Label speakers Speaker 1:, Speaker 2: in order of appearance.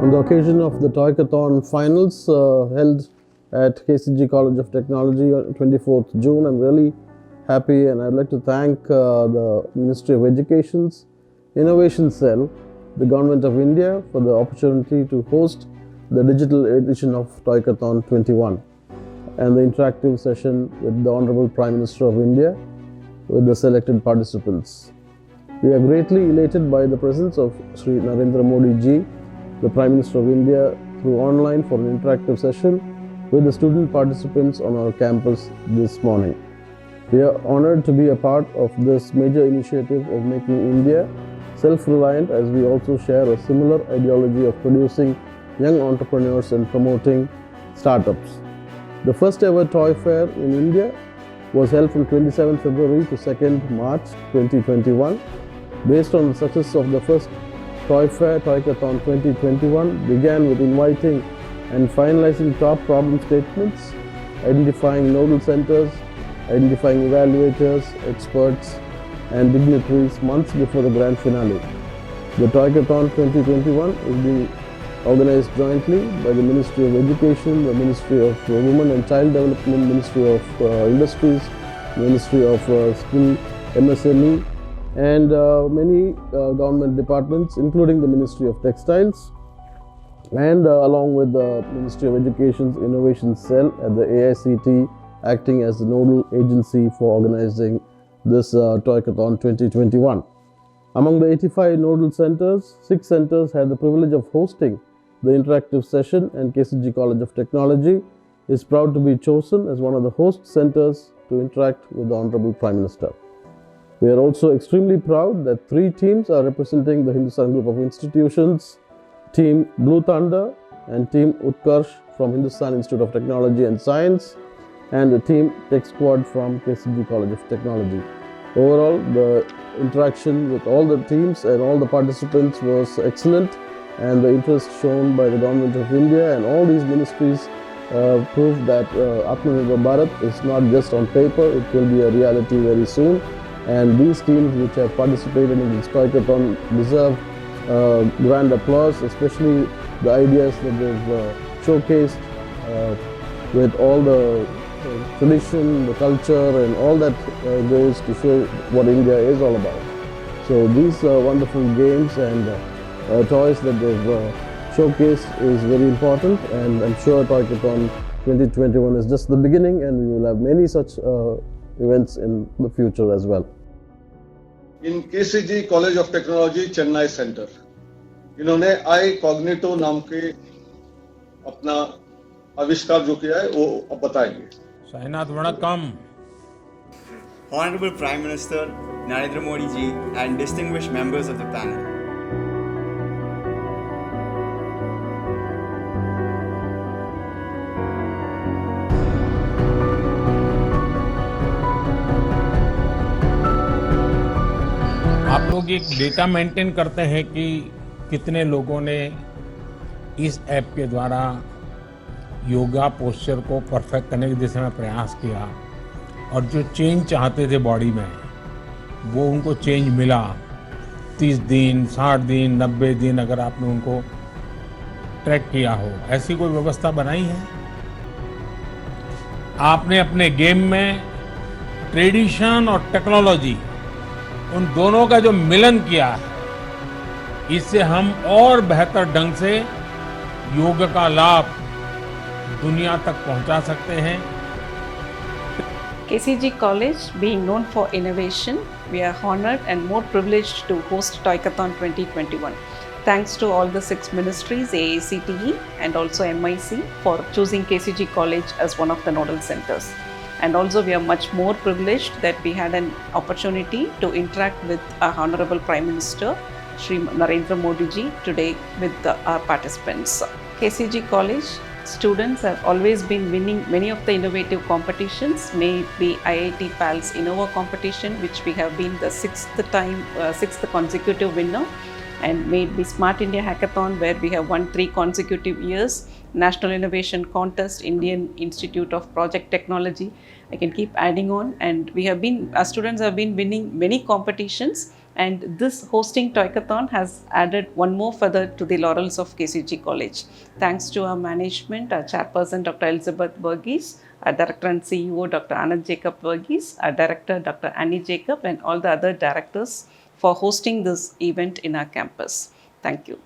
Speaker 1: On the occasion of the Toykathon finals held at KCG College of Technology on 24th June, I'm really happy and I'd like to thank the Ministry of Education's Innovation Cell, the Government of India for the opportunity to host the digital edition of Toykathon 21 and the interactive session with the Honorable Prime Minister of India with the selected participants. We are greatly elated by the presence of Shri Narendra Modi ji, the Prime Minister of India, through online for an interactive session with the student participants on our campus this morning. We are honored to be a part of this major initiative of making India self-reliant, as we also share a similar ideology of producing young entrepreneurs and promoting startups. The first ever toy fair in India was held from 27 February to 2nd March 2021. Based on the success of the first toy fair, Toykathon 2021 began with inviting and finalizing top problem statements, identifying nodal centers, identifying evaluators, experts and dignitaries months before the grand finale. The Toykathon 2021 is being organized jointly by the Ministry of Education, the Ministry of Women and Child Development, Ministry of Industries, Ministry of Skill, MSME, and many government departments, including the Ministry of Textiles, and along with the Ministry of Education's Innovation Cell at the AICT, acting as the nodal agency for organizing this Toykathon 2021. Among the 85 nodal centers, 6 centers had the privilege of hosting the interactive session, and KCG College of Technology is proud to be chosen as one of the host centers to interact with the Honorable Prime Minister. We are also extremely proud that 3 teams are representing the Hindustan Group of Institutions, Team Blue Thunder and Team Utkarsh from Hindustan Institute of Technology and Science, and the Team Tech Squad from KCG College of Technology. Overall, the interaction with all the teams and all the participants was excellent, and the interest shown by the Government of India and all these ministries proved that Atmanirbhar Bharat is not just on paper, it will be a reality very soon. And these teams which have participated in this Toykathon deserve grand applause, especially the ideas that they've showcased with all the tradition, the culture and all that goes to show what India is all about. So these wonderful games and toys that they've showcased is very important, and I'm sure Toykathon 2021 is just the beginning, and we will have many such events in the future as well.
Speaker 2: In KCG College of Technology Chennai Center, इन्होंने iCognito नाम के अपना आविष्कार जो किया है वो अब बताएंगे.
Speaker 3: साईनाथ वणक्कम.
Speaker 4: Honorable Prime Minister Narendra Modi ji and distinguished members of the panel.
Speaker 3: आप लोग एक डेटा मेंटेन करते हैं कि कितने लोगों ने इस ऐप के द्वारा योगा पोस्चर को परफेक्ट करने की दिशा में प्रयास किया, और जो चेंज चाहते थे बॉडी में वो उनको चेंज मिला. 30 दिन, 60 दिन, 90 दिन अगर आपने उनको ट्रैक किया हो, ऐसी कोई व्यवस्था बनाई है? आपने अपने गेम में ट्रेडिशन और टेक्नोलॉजी, उन दोनों का जो मिलन किया है, इससे हम और बेहतर ढंग से योग का लाभ दुनिया तक पहुंचा सकते हैं.
Speaker 5: KCG College, being known for innovation, we are honored and more privileged to host Toykathon 2021. Thanks to all the 6 ministries, AICTE and also MIC, for choosing KCG College as one of the nodal centers. And also we are much more privileged that we had an opportunity to interact with our Honorable Prime Minister, Shri Narendra Modi ji, today with our participants. KCG College students have always been winning many of the innovative competitions, may it be IIT PAL's Innova competition, which we have been the 6th consecutive winner, and may it be Smart India Hackathon, where we have won 3 consecutive years, National Innovation Contest, Indian Institute of Project Technology. I can keep adding on, and our students have been winning many competitions And this hosting Toykathon has added one more feather to the laurels of KCG College. Thanks to our management, our chairperson Dr. Elizabeth Burgess, our director and CEO Dr. Anand Jacob Burgess, our director Dr. Annie Jacob, and all the other directors for hosting this event in our campus. Thank you.